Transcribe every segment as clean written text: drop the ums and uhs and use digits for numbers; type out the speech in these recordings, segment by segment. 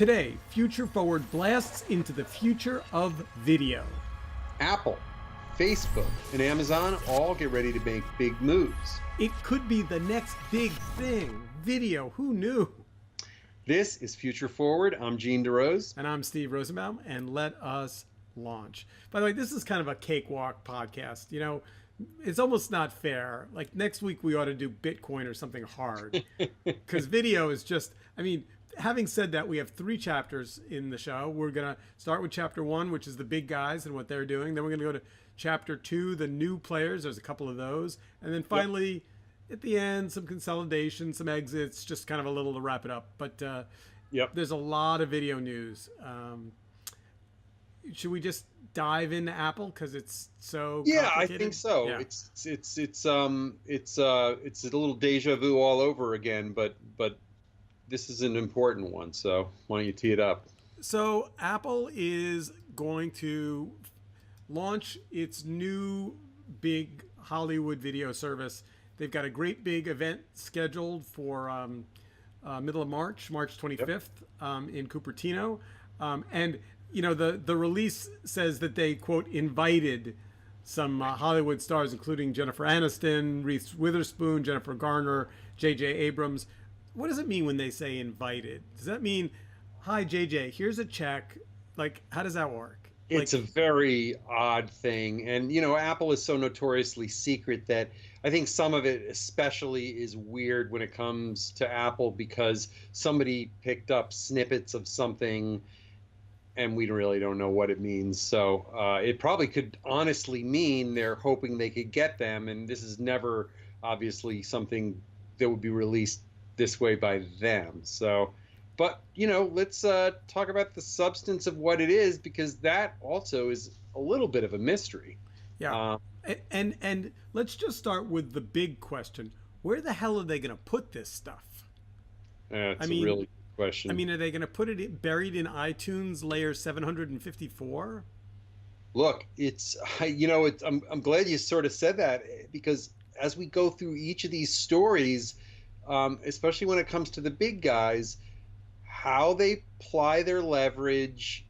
Today, Future Forward blasts into the future of video. Apple, Facebook, and Amazon all get ready to make big moves. It could be the next big thing. Video, who knew? This is Future Forward. I'm Gene DeRose. And I'm Steve Rosenbaum, and let us launch. By the way, this is kind of a cakewalk podcast. You know, it's almost not fair. Like next week we ought to do Bitcoin or something hard. Because video is just, I mean, having said that, we have 3 chapters in the show. We're going to start with chapter 1, which is the big guys and what they're doing. Then we're going to go to chapter 2, the new players. There's a couple of those. And then finally, at the end, some consolidation, some exits, just kind of a little to wrap it up. But there's a lot of video news. Should we just dive into Apple because it's so complicated? I think so. Yeah. It's a little deja vu all over again, but this is an important one, so why don't you tee it up? So Apple is going to launch its new big Hollywood video service. They've got a great big event scheduled for middle of March 25th in Cupertino. And, you know, the release says that they, quote, invited some Hollywood stars, including Jennifer Aniston, Reese Witherspoon, Jennifer Garner, J.J. Abrams. What does it mean when they say invited? Does that mean, hi, JJ, here's a check? Like, how does that work? It's a very odd thing. And, you know, Apple is so notoriously secret that I think some of it especially is weird when it comes to Apple because somebody picked up snippets of something and we really don't know what it means. So it probably could honestly mean they're hoping they could get them. And this is never obviously something that would be released this way by them. So, but you know, let's talk about the substance of what it is because that also is a little bit of a mystery. Yeah. And let's just start with the big question: where the hell are they going to put this stuff? That's a really good question. I mean, are they going to put it buried in iTunes layer 754? Look, it's I'm glad you sort of said that because as we go through each of these stories. Especially when it comes to the big guys, how they apply their leverage,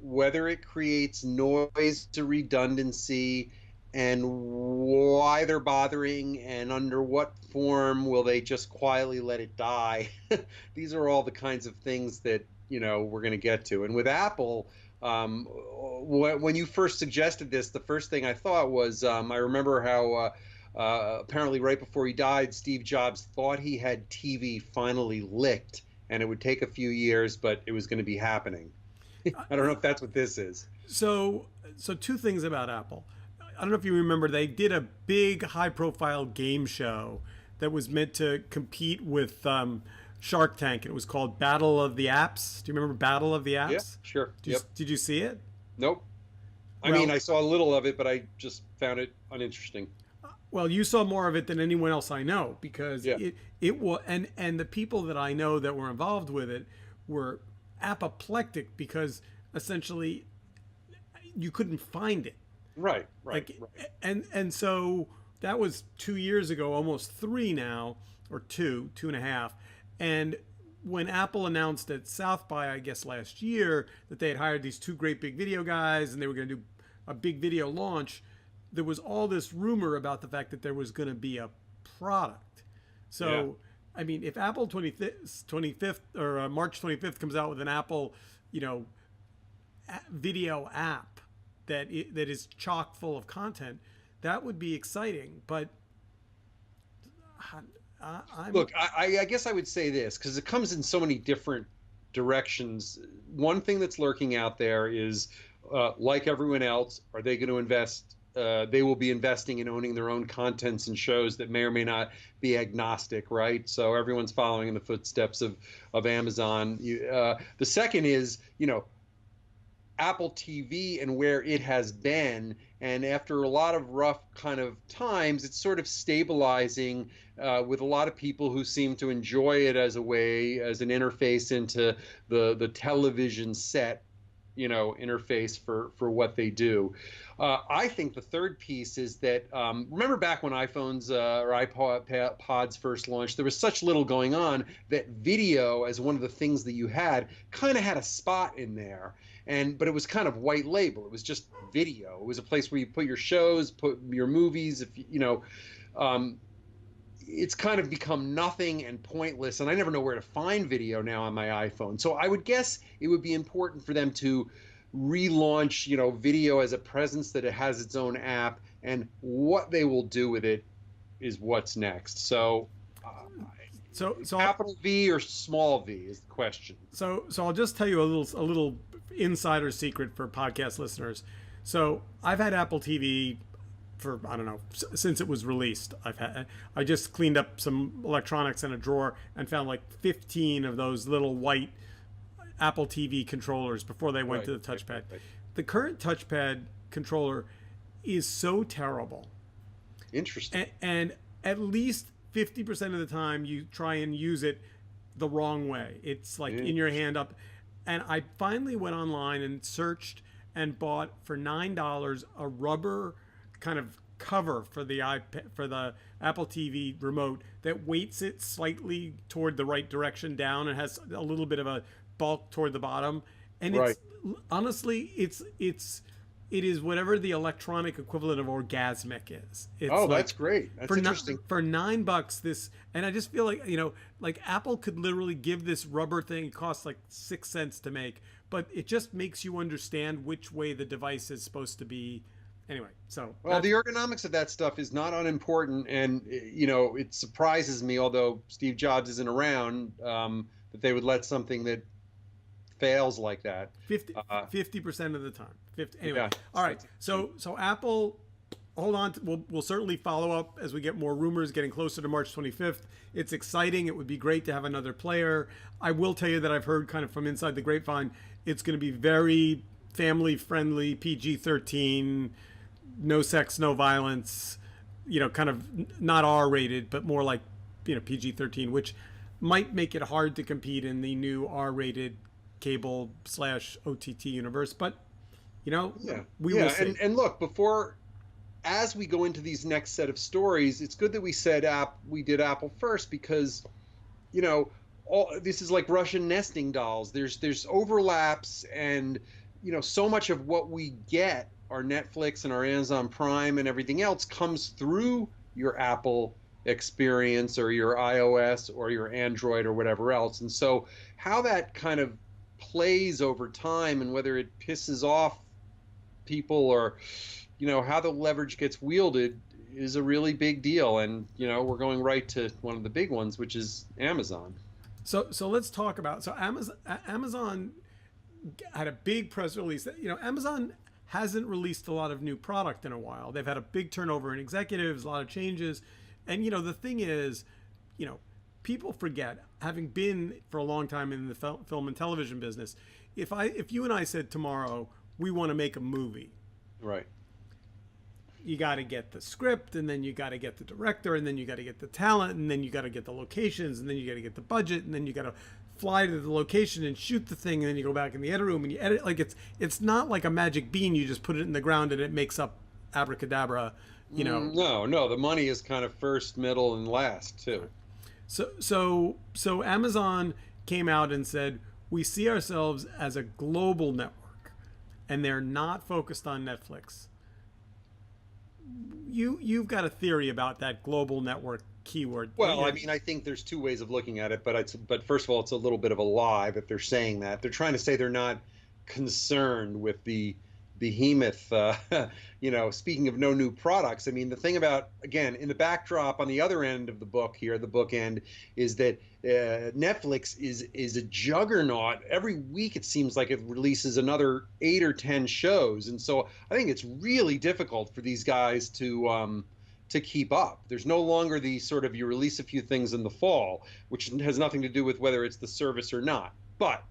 whether it creates noise to redundancy, and why they're bothering, and under what form will they just quietly let it die. These are all the kinds of things that, you know, we're going to get to. And with Apple, when you first suggested this, the first thing I thought was, I remember how apparently right before he died, Steve Jobs thought he had TV finally licked and it would take a few years, but it was going to be happening. I don't know if that's what this is. So 2 things about Apple. I don't know if you remember, they did a big high profile game show that was meant to compete with Shark Tank. It was called Battle of the Apps. Do you remember Battle of the Apps? Yeah, sure. Did you see it? Nope. I mean, I saw a little of it, but I just found it uninteresting. Well, you saw more of it than anyone else I know because it was, and the people that I know that were involved with it were apoplectic because essentially you couldn't find it. Right. And so that was 2 years ago, almost 3 now, or 2.5. And when Apple announced at South by, I guess last year, that they had hired these 2 great big video guys and they were going to do a big video launch, there was all this rumor about the fact that there was going to be a product. So, I mean, if Apple 25th or March 25th comes out with an Apple, you know, video app that is chock full of content, that would be exciting. But look, I guess I would say this because it comes in so many different directions. One thing that's lurking out there is, like everyone else, are they going to invest? They will be investing in owning their own contents and shows that may or may not be agnostic, right? So everyone's following in the footsteps of Amazon. The second is, you know, Apple TV and where it has been. And after a lot of rough kind of times, it's sort of stabilizing with a lot of people who seem to enjoy it as a way, as an interface into the television set. interface for what they do. I think the third piece is that remember back when iPhones or iPods first launched, there was such little going on that video, as one of the things that you had, kind of had a spot in there. But it was kind of white label. It was just video. It was a place where you put your shows, put your movies. If um, it's kind of become nothing and pointless, and I never know where to find video now on my iPhone. So I would guess it would be important for them to relaunch, video as a presence, that it has its own app, and what they will do with it is what's next. So capital V or small V is the question. So I'll just tell you a little insider secret for podcast listeners. So I've had Apple TV for, I don't know, since it was released. I just cleaned up some electronics in a drawer and found like 15 of those little white Apple TV controllers before they went to the touchpad. Right. The current touchpad controller is so terrible. Interesting. And at least 50% of the time you try and use it the wrong way. It's like in your hand up. And I finally went online and searched and bought for $9 a rubber kind of cover for the Apple TV remote that weights it slightly toward the right direction down and has a little bit of a bulk toward the bottom. And it's honestly, it is whatever the electronic equivalent of orgasmic is. It's that's great. That's interesting. For $9, this, and I just feel like, like Apple could literally give this rubber thing, it costs like 6 cents to make, but it just makes you understand which way the device is supposed to be. Anyway, so. Well, the ergonomics of that stuff is not unimportant, and, it surprises me, although Steve Jobs isn't around, that they would let something that fails like that 50% of the time. Anyway, yeah. All right. So Apple, hold on. We'll certainly follow up as we get more rumors getting closer to March 25th. It's exciting. It would be great to have another player. I will tell you that I've heard kind of from inside the grapevine, it's going to be very family friendly, PG-13, no sex, no violence. Kind of not R-rated, but more like PG-13, which might make it hard to compete in the new R-rated cable/OTT universe, but we will see. And look, as we go into these next set of stories, it's good that we said we did Apple first, because this is like Russian nesting dolls. There's overlaps, and so much of what we get, our Netflix and our Amazon Prime and everything else, comes through your Apple experience or your iOS or your Android or whatever else. And so how that kind of plays over time, and whether it pisses off people or how the leverage gets wielded, is a really big deal. And we're going right to one of the big ones, which is Amazon. So let's talk about Amazon had a big press release. Amazon hasn't released a lot of new product in a while. They've had a big turnover in executives, a lot of changes. And the thing is, people forget, having been for a long time in the film and television business, if you and I said tomorrow we want to make a movie, right, you got to get the script, and then you got to get the director, and then you got to get the talent, and then you got to get the locations, and then you got to get the budget, and then you got to fly to the location and shoot the thing, and then you go back in the edit room and you edit. Like it's not like a magic bean. You just put it in the ground and it makes up abracadabra. No, the money is kind of first, middle, and last too. So Amazon came out and said, we see ourselves as a global network, and they're not focused on Netflix. You've got a theory about that global network keyword. Well, I think there's two ways of looking at it, but first of all, it's a little bit of a lie that they're saying that. They're trying to say they're not concerned with the behemoth, speaking of no new products. The thing about, again, in the backdrop on the other end of the book here, the bookend, is that Netflix is a juggernaut. Every week it seems like it releases another 8 or 10 shows. And so I think it's really difficult for these guys to keep up. There's no longer the sort of, you release a few things in the fall, which has nothing to do with whether it's the service or not. But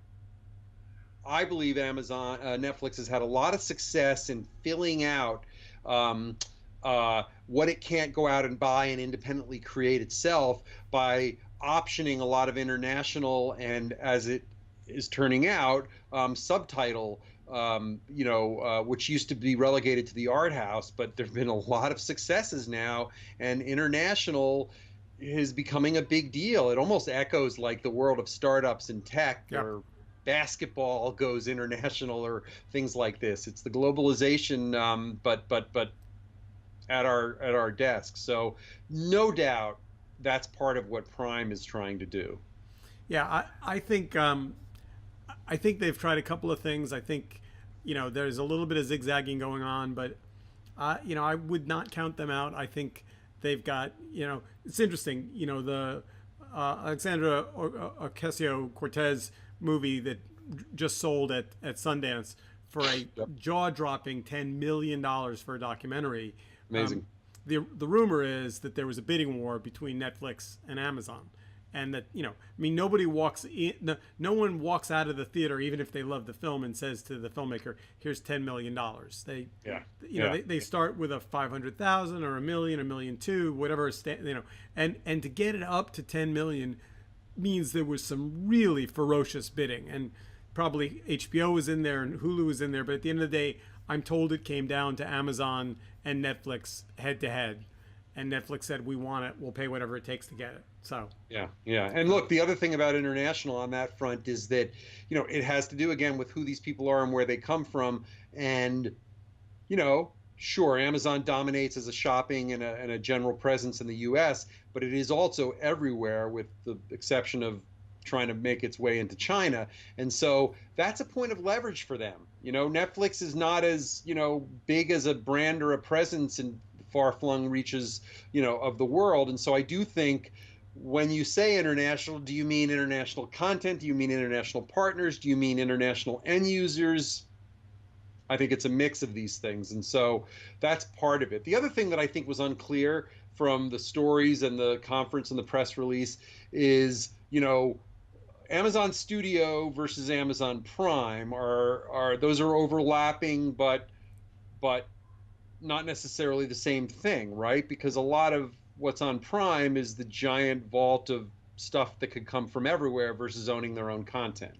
I believe Netflix has had a lot of success in filling out what it can't go out and buy and independently create itself by optioning a lot of international and, as it is turning out, subtitle which used to be relegated to the art house, but there've been a lot of successes now, and international is becoming a big deal. It almost echoes like the world of startups in tech, Yep. or basketball goes international, or things like this. It's the globalization, but at our desk. So no doubt that's part of what Prime is trying to do. Yeah, I think they've tried a couple of things. I think, there's a little bit of zigzagging going on, but I would not count them out. I think they've got, it's interesting. The Alexandra Ocasio Cortez movie that just sold at Sundance for a Yep. jaw-dropping $10 million for a documentary. Um, Amazing. the rumor is that there was a bidding war between Netflix and Amazon, and that I mean, nobody walks in, no one walks out of the theater, even if they love the film, and says to the filmmaker, "Here's $10 million." They, Yeah. they start with a 500,000 or a million, a million two, whatever, and to get it up to 10 million means there was some really ferocious bidding, and probably HBO was in there and Hulu was in there, but at the end of the day, I'm told it came down to Amazon and Netflix head to head, and Netflix said, "We want it. We'll pay whatever it takes to get it." So, Yeah, yeah. And look, the other thing about international on that front is that, it has to do again with who these people are and where they come from. And, sure, Amazon dominates as a shopping and a general presence in the US, but it is also everywhere with the exception of trying to make its way into China. And so that's a point of leverage for them. Netflix is not as, big as a brand or a presence in far-flung reaches, of the world. And so I do think when you say international, do you mean international content? Do you mean international partners? Do you mean international end users? I think it's a mix of these things. And so that's part of it. The other thing that I think was unclear from the stories and the conference and the press release is, Amazon Studio versus Amazon Prime are those are overlapping, but not necessarily the same thing, right? Because a lot of what's on Prime is the giant vault of stuff that could come from everywhere versus owning their own content.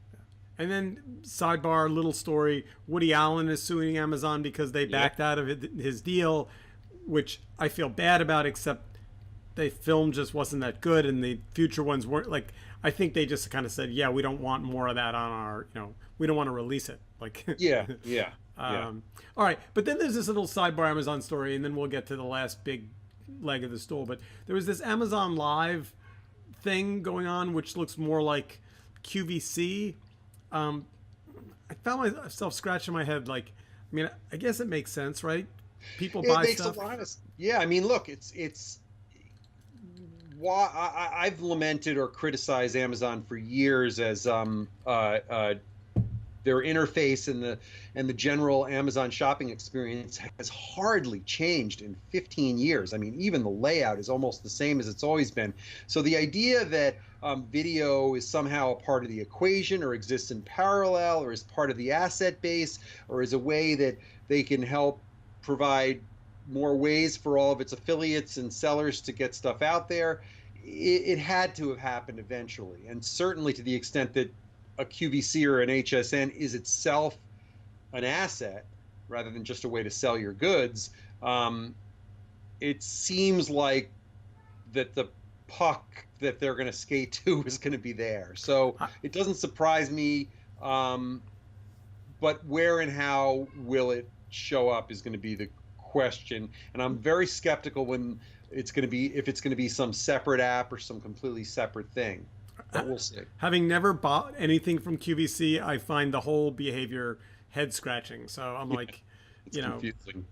and then sidebar, little story: Woody Allen is suing Amazon because they Yeah. backed out of his deal, which I feel bad about, except the film just wasn't that good, and the future ones weren't like. I think they just kind of said, "Yeah, we don't want more of that on our, we don't want to release it." Like, Yeah, yeah, yeah. all right, but then there's this little sidebar Amazon story, and then we'll get to the last big leg of the stool. But there was this Amazon Live thing going on, which looks more like QVC. Um, I found myself scratching my head. Like, I mean, I guess it makes sense, right? People It buy makes a stuff. lot of yeah. I mean, look, it's why I've lamented or criticized Amazon for years as their interface and the general Amazon shopping experience has hardly changed in 15 years. I mean, even the layout is almost the same as it's always been. So the idea that video is somehow a part of the equation or exists in parallel or is part of the asset base or is a way that they can help provide more ways for all of its affiliates and sellers to get stuff out there, it had to have happened eventually. And certainly to the extent that a QVC or an HSN is itself an asset rather than just a way to sell your goods, it seems like that the puck that they're going to skate to is going to be there. So it doesn't surprise me, but where and how will it show up is going to be the question. And I'm very skeptical when it's going to be if it's going to be some separate app or some completely separate thing. But we'll see. Having never bought anything from QVC, I find the whole behavior head scratching. So I'm like, It's confusing.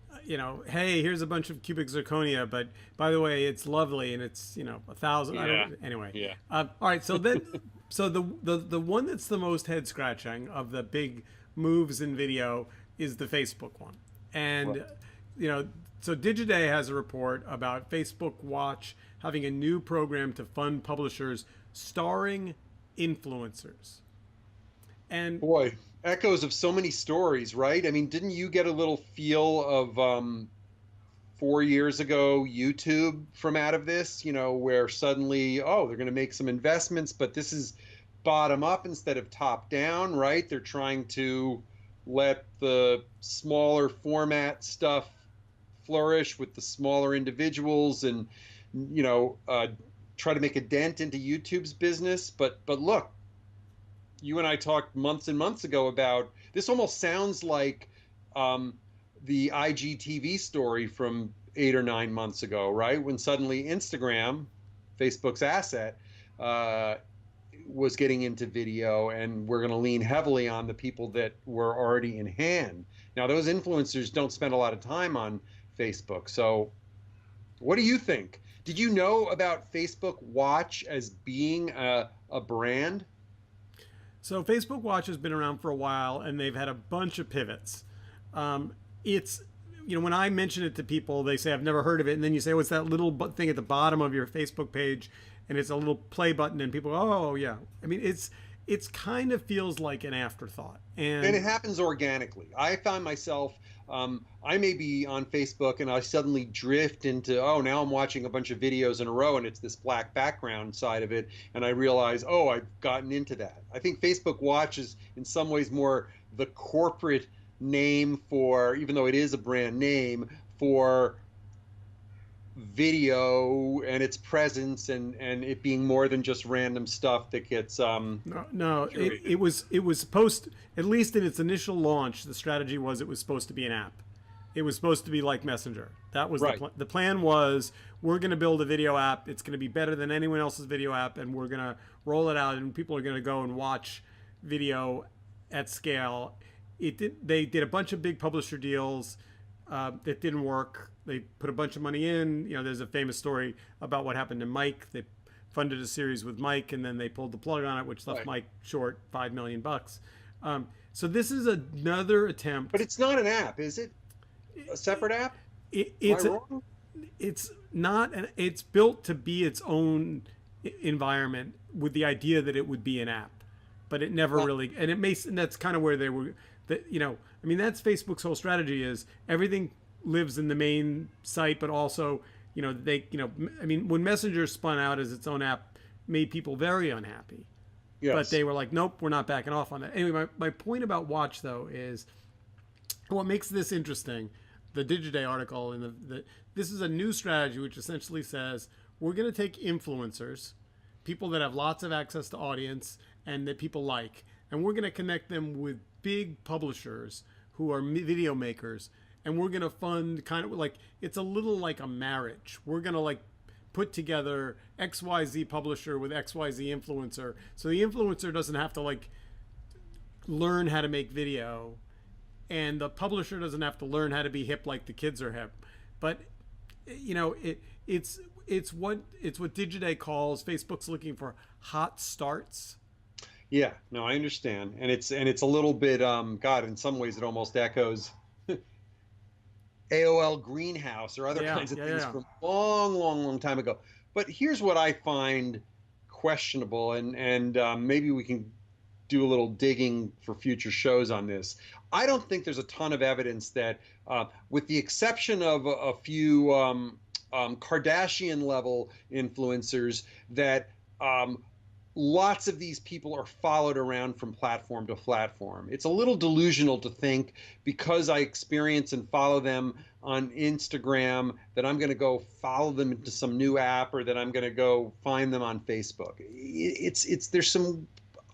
Hey, here's a bunch of cubic zirconia, but by the way, it's lovely and it's 1,000. I Yeah. don't anyway. Yeah. All right, so then, so the one that's the most head scratching of the big moves in video is the Facebook one, and Right. so Digiday has a report about Facebook Watch having a new program to fund publishers starring influencers. And Boy, echoes of so many stories, right? I mean, didn't you get a little feel of 4 years ago YouTube from out of this, where suddenly, oh, they're going to make some investments, but this is bottom up instead of top down, right? They're trying to let the smaller format stuff flourish with the smaller individuals, and you know, try to make a dent into YouTube's business. But look, you and I talked months and months ago about this. Almost sounds like um, the IGTV story from 8 or 9 months ago, right? When suddenly Instagram, Facebook's asset, uh, was getting into video, and we're going to lean heavily on the people that were already in hand. Now, those influencers don't spend a lot of time on Facebook. So, what do you think? Did you know about Facebook Watch as being a brand? So Facebook Watch has been around for a while, and they've had a bunch of pivots. It's when I mention it to people, they say I've never heard of it, and then you say, "What's that little thing at the bottom of your Facebook page?" And it's a little play button, and people go, "Oh yeah." I mean, it's kind of feels like an afterthought, And it and happens organically. I found myself, I may be on Facebook and I suddenly drift into, oh, now I'm watching a bunch of videos in a row and it's this black background side of it. And I realize, oh, I've gotten into that. I think Facebook Watch is in some ways more the corporate name for, even though it is a brand name, for video and its presence, and it being more than just random stuff that gets no, curated. it was supposed, at least in its initial launch, the strategy was it was supposed to be an app. It was supposed to be like Messenger. That was Right. the plan was we're going to build a video app. It's going to be better than anyone else's video app, and we're going to roll it out, and people are going to go and watch video at scale. They did a bunch of big publisher deals that didn't work. They put a bunch of money in. There's a famous story about what happened to Mike. They funded a series with Mike, and then they pulled the plug on it, which left Right. Mike short $5 million. So this is another But attempt. it's not an app, is it? A separate app? It, Am I it's a, wrong? it's not an, it's built to be its own environment with the idea that it would be an app, but it never Well, really, and that's kind of where they were, that I mean, that's Facebook's whole strategy is everything lives in the main site, but also I mean, when Messenger spun out as its own app, made people very unhappy, but yes. they were like, nope, we're not backing off on that. Anyway, my point about Watch though is what makes this interesting. The Digiday article and this is a new strategy which essentially says we're going to take influencers, people that have lots of access to audience and that people like, and we're going to connect them with big publishers who are video makers, and we're going to fund kind of like it's a little like a marriage. We're going to like put together XYZ publisher with XYZ influencer, so the influencer doesn't have to like learn how to make video, and the publisher doesn't have to learn how to be hip like the kids are hip. But it's what Digiday calls, Facebook's looking for hot starts. Yeah, no, I understand. And it's a little bit God, in some ways it almost echoes AOL Greenhouse or other Yeah, kinds of yeah, things yeah. from long, long, long time ago. But here's what I find questionable, and maybe we can do a little digging for future shows on this. I don't think there's a ton of evidence that, with the exception of a few Kardashian level influencers, that lots of these people are followed around from platform to platform. It's a little delusional to think because I experience and follow them on Instagram that I'm going to go follow them into some new app, or that I'm going to go find them on Facebook. It's there's some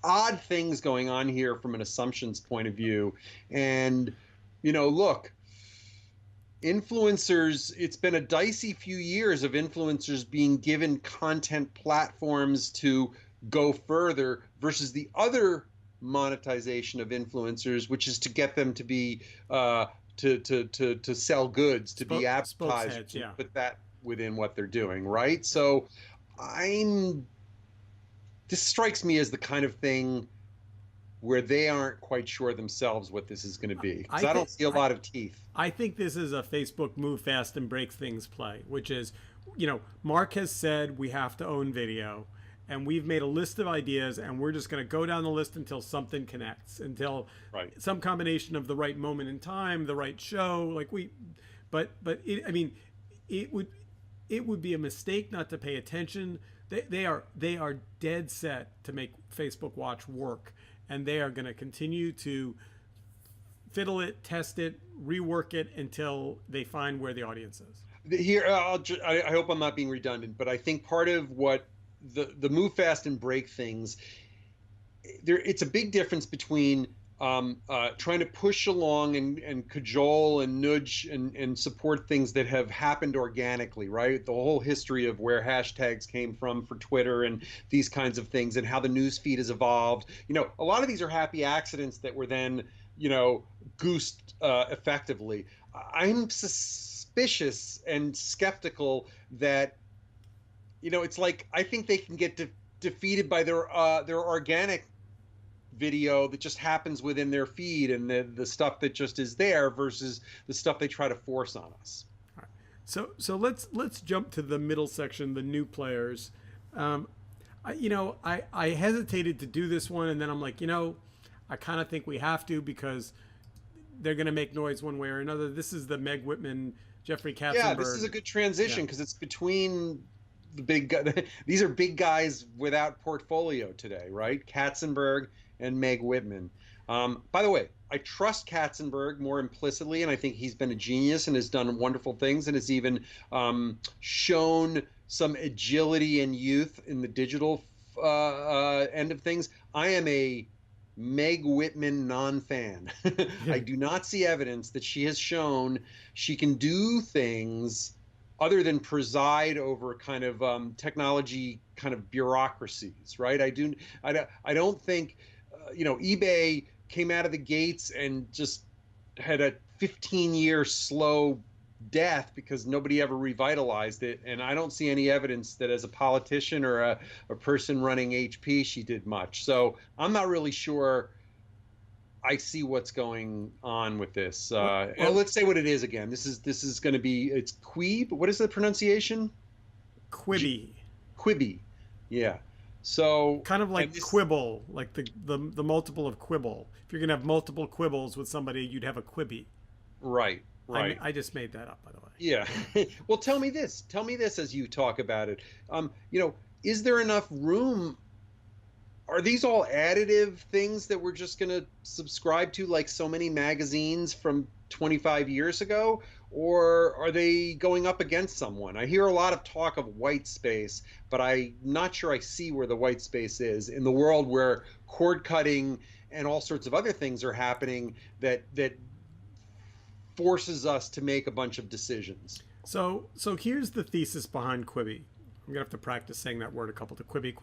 odd things going on here from an assumptions point of view. And look, influencers, it's been a dicey few years of influencers being given content platforms to go further versus the other monetization of influencers, which is to get them to be to sell goods, to be Spokes advertisers, heads, and yeah. put that within what they're doing, right? So I'm this strikes me as the kind of thing where they aren't quite sure themselves what this is going to be, because I I think don't see a I, lot of teeth. I think this is a Facebook move fast and break things play, which is, Mark has said we have to own video, and we've made a list of ideas, and we're just going to go down the list until something connects, until Right. some combination of the right moment in time, the right show, I mean, it would it would be a mistake not to pay attention. They are dead set to make Facebook Watch work, and they are going to continue to fiddle it, test it, rework it until they find where the audience is. Here, I hope I'm not being redundant, but I think part of what the move fast and break things, it's a big difference between trying to push along and cajole and nudge and support things that have happened organically, right? The whole history of where hashtags came from for Twitter and these kinds of things and how the news feed has evolved. A lot of these are happy accidents that were then, goosed effectively. I'm suspicious and skeptical that, it's like I think they can get defeated by their organic video that just happens within their feed and the stuff that just is there versus the stuff they try to force on us. All right. So let's jump to the middle section, the new players. I hesitated to do this one, and then I'm like, I kind of think we have to because they're going to make noise one way or another. This is the Meg Whitman, Jeffrey Katzenberg. Yeah, this is a good transition because it's between the big. These are big guys without portfolio today, right? Katzenberg and Meg Whitman. By the way, I trust Katzenberg more implicitly, and I think he's been a genius and has done wonderful things and has even shown some agility and youth in the digital end of things. I am a Meg Whitman non-fan. I do not see evidence that she has shown she can do things other than preside over kind of technology kind of bureaucracies, right? I don't think eBay came out of the gates and just had a 15-year slow death because nobody ever revitalized it. And I don't see any evidence that as a politician or a person running HP, she did much. So I'm not really sure I see what's going on with this. Let's say what it is again. This is going to be, it's Queeb. What is the pronunciation? Quibi. Quibi. Yeah. So kind of like quibble, like the multiple of quibble. If you're gonna have multiple quibbles with somebody, you'd have a Quibi. Right. I just made that up, by the way. Yeah. Well, tell me this as you talk about it. Is there enough room? Are these all additive things that we're just going to subscribe to like so many magazines from 25 years ago? Or are they going up against someone? I hear a lot of talk of white space, but I'm not sure I see where the white space is in the world where cord cutting and all sorts of other things are happening that forces us to make a bunch of decisions. So here's the thesis behind Quibi. I'm gonna have to practice saying that word a couple to Quibi.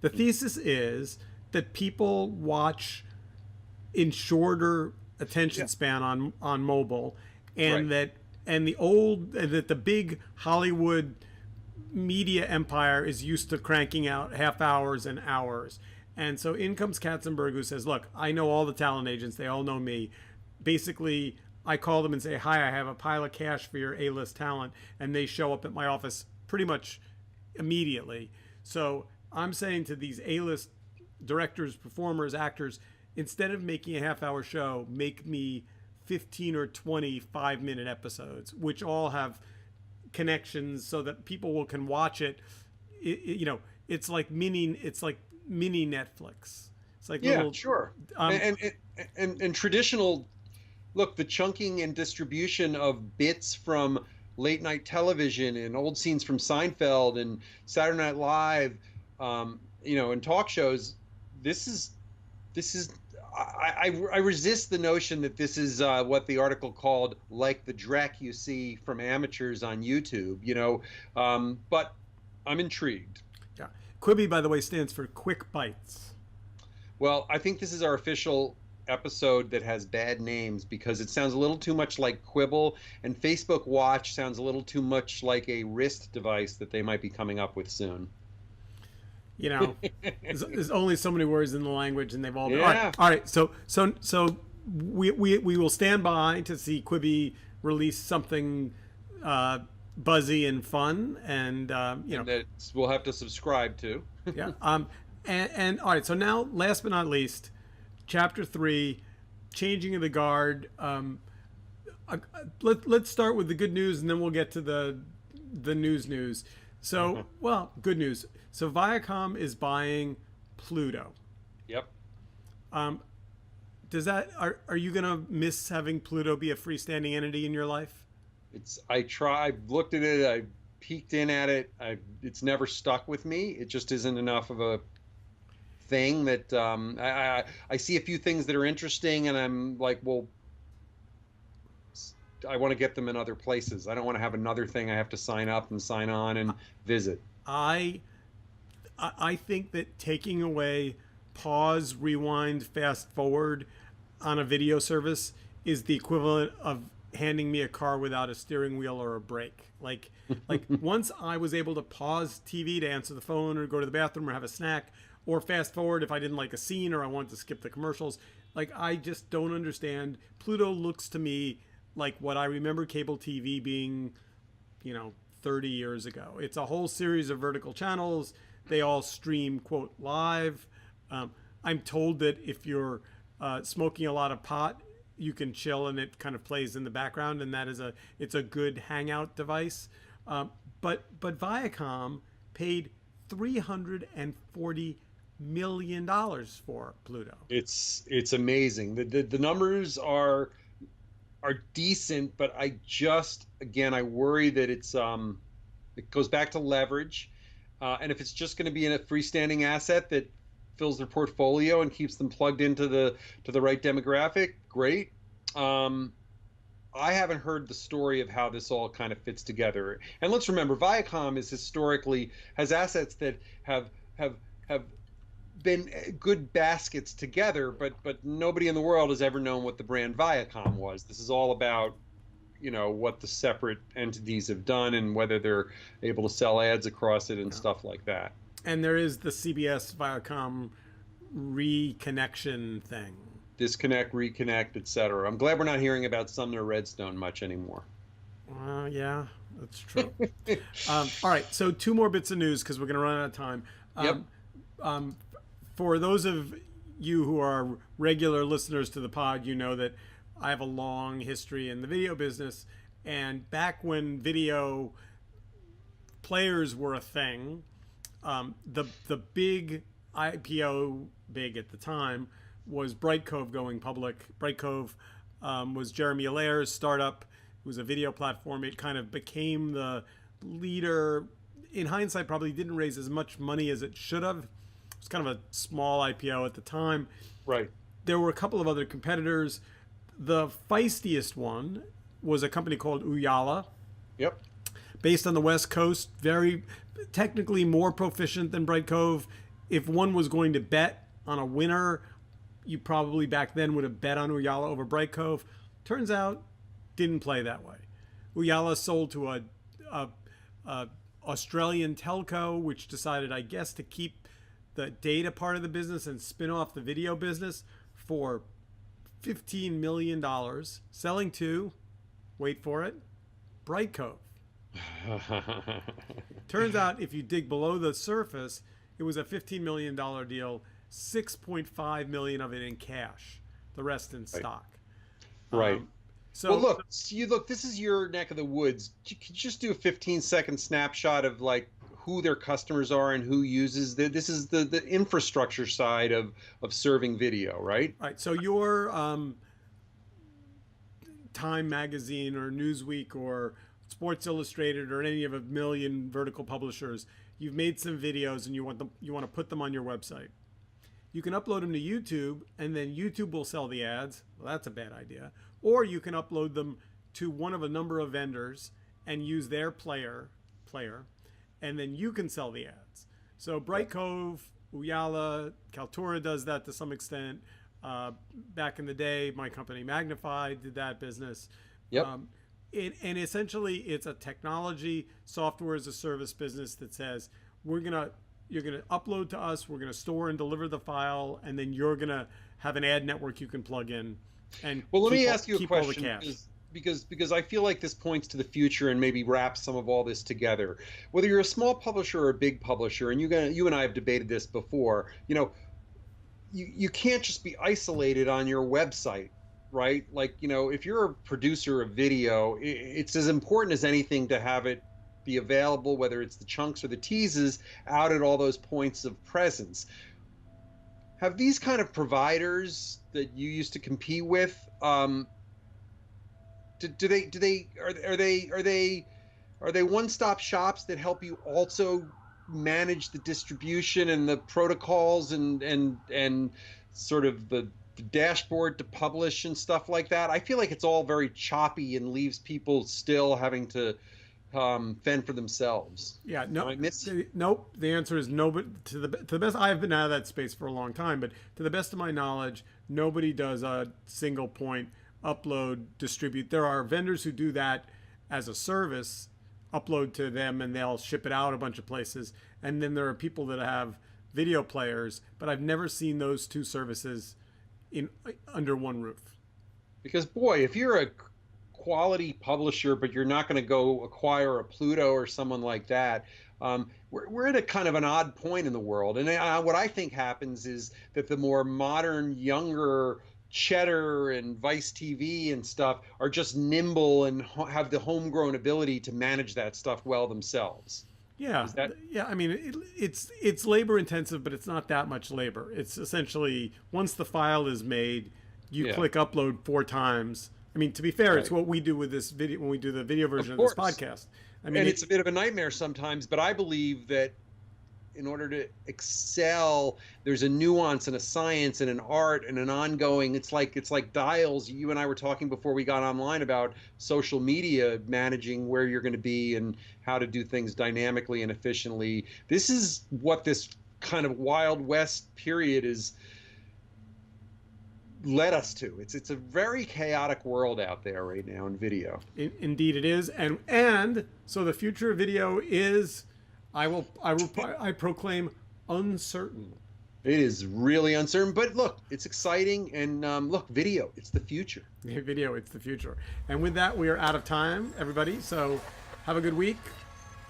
The thesis is that people watch in shorter attention span on mobile, and that the big Hollywood media empire is used to cranking out half hours and hours. And so in comes Katzenberg, who says, look, I know all the talent agents, they all know me. Basically, I call them and say, hi, I have a pile of cash for your A-list talent, and they show up at my office pretty much immediately. So I'm saying to these A-list directors, performers, actors, instead of making a half-hour show, make me 15 or 20 5-minute episodes, which all have connections so that people can watch it. It's like mini Netflix. It's like sure. And traditional. Look, the chunking and distribution of bits from late night television and old scenes from Seinfeld and Saturday Night Live, and talk shows. This is. I resist the notion that this is what the article called like the dreck you see from amateurs on YouTube. But I'm intrigued. Yeah, Quibi, by the way, stands for Quick Bites. Well, I think this is our official episode that has bad names because it sounds a little too much like Quibble, and Facebook Watch sounds a little too much like a wrist device that they might be coming up with soon. There's only so many words in the language, and they've all been. All right. So we will stand by to see Quibi release something buzzy and fun, and that we'll have to subscribe to. Yeah. And all right. So now, last but not least, Chapter 3, Changing of the Guard. Let's start with the good news, and then we'll get to the news. So, good news. So Viacom is buying Pluto. Yep. Does that are you gonna miss having Pluto be a freestanding entity in your life? I've looked at it, I peeked in at it. It's never stuck with me. It just isn't enough of a thing that I see a few things that are interesting, and I'm like, well, I want to get them in other places. I don't want to have another thing I have to sign up and sign on and visit. I I think that taking away pause, rewind, fast forward on a video service is the equivalent of handing me a car without a steering wheel or a brake. Like once I was able to pause TV to answer the phone or go to the bathroom or have a snack, or fast forward if I didn't like a scene or I wanted to skip the commercials. Like, I just don't understand. Pluto looks to me like what I remember cable TV being, 30 years ago. It's a whole series of vertical channels. They all stream, quote, live. I'm told that if you're smoking a lot of pot, you can chill and it kind of plays in the background, and it's a good hangout device. But Viacom paid $340 million for Pluto. It's amazing. The numbers are decent, but I just, again, I worry that it goes back to leverage, and if it's just going to be in a freestanding asset that fills their portfolio and keeps them plugged into the right demographic, great. I haven't heard the story of how this all kind of fits together. And let's remember, Viacom has assets that have been good baskets together, but nobody in the world has ever known what the brand Viacom was. This is all about, what the separate entities have done and whether they're able to sell ads across it and stuff like that. And there is the CBS Viacom reconnection thing. Disconnect, reconnect, etc. I'm glad we're not hearing about Sumner Redstone much anymore. Yeah, that's true. All right, so two more bits of news because we're going to run out of time. Yep. For those of you who are regular listeners to the pod, you know that I have a long history in the video business. And back when video players were a thing, the big IPO, big at the time, was Brightcove going public. Brightcove was Jeremy Allaire's startup. It was a video platform. It kind of became the leader. In hindsight, probably didn't raise as much money as it should have. It was kind of a small IPO at the time. Right. There were a couple of other competitors. The feistiest one was a company called Ooyala. Yep. Based on the West Coast, very technically more proficient than Brightcove. If one was going to bet on a winner, you probably back then would have bet on Ooyala over Brightcove. Turns out, didn't play that way. Ooyala sold to a Australian telco, which decided, I guess, to keep the data part of the business and spin off the video business for $15 million, selling to, wait for it, Brightcove. Turns out, if you dig below the surface, it was a $15 million deal, $6.5 million of it in cash, the rest in stock. Right. So well, look, this is your neck of the woods. Could you just do a 15-second snapshot of like who their customers are and who uses this is the infrastructure side of serving video, right? Right. So your Time Magazine or Newsweek or Sports Illustrated or any of a million vertical publishers, you've made some videos and you want to put them on your website. You can upload them to YouTube, and then YouTube will sell the ads. Well, that's a bad idea. Or you can upload them to one of a number of vendors and use their player, and then you can sell the ads. So Brightcove, Ooyala, Kaltura does that to some extent. Back in the day, my company Magnified did that business. Yep. And essentially, it's a technology software as a service business that says you're gonna upload to us, we're gonna store and deliver the file, and then you're gonna have an ad network you can plug in. And well, let me ask you a question, because I feel like this points to the future and maybe wraps some of all this together. Whether you're a small publisher or a big publisher, and you and I have debated this before, you can't just be isolated on your website, right? Like, if you're a producer of video, it's as important as anything to have it be available, whether it's the chunks or the teases, out at all those points of presence. have these kind of providers that you used to compete with, are they one-stop shops that help you also manage the distribution and the protocols and sort of the dashboard to publish and stuff like that? I feel like it's all very choppy and leaves people still having to fend for themselves. Yeah, Am no, I miss? nope. The answer is no. But to the best, I've been out of that space for a long time. But to the best of my knowledge, nobody does a single point upload distribute. There are vendors who do that as a service, upload to them, and they'll ship it out a bunch of places. And then there are people that have video players, but I've never seen those two services in under one roof. Because boy, if you're a quality publisher, but you're not going to go acquire a Pluto or someone like that. We're at a kind of an odd point in the world. And what I think happens is that the more modern, younger Cheddar and Vice TV and stuff are just nimble and have the homegrown ability to manage that stuff well themselves. Yeah, Is that yeah. I mean, it's labor intensive, but it's not that much labor. It's essentially once the file is made, you yeah, click upload 4 times. I mean, to be fair, it's right. what we do with this video when we do the video version Of of this course. podcast. I mean, And it's a bit of a nightmare sometimes, but I believe that in order to excel, there's a nuance and a science and an art and an ongoing. It's like dials. You and I were talking before we got online about social media managing where you're going to be and how to do things dynamically and efficiently. This is what this kind of Wild West period is led us to. It's a very chaotic world out there right now in video. indeed it is, and so the future of video is, I proclaim uncertain. It is really uncertain, but look, it's exciting. And look, video, it's the future. Video, it's the future. And with that, we are out of time, everybody. So have a good week,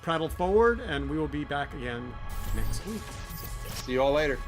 prattle forward, and we will be back again next week. See you all later.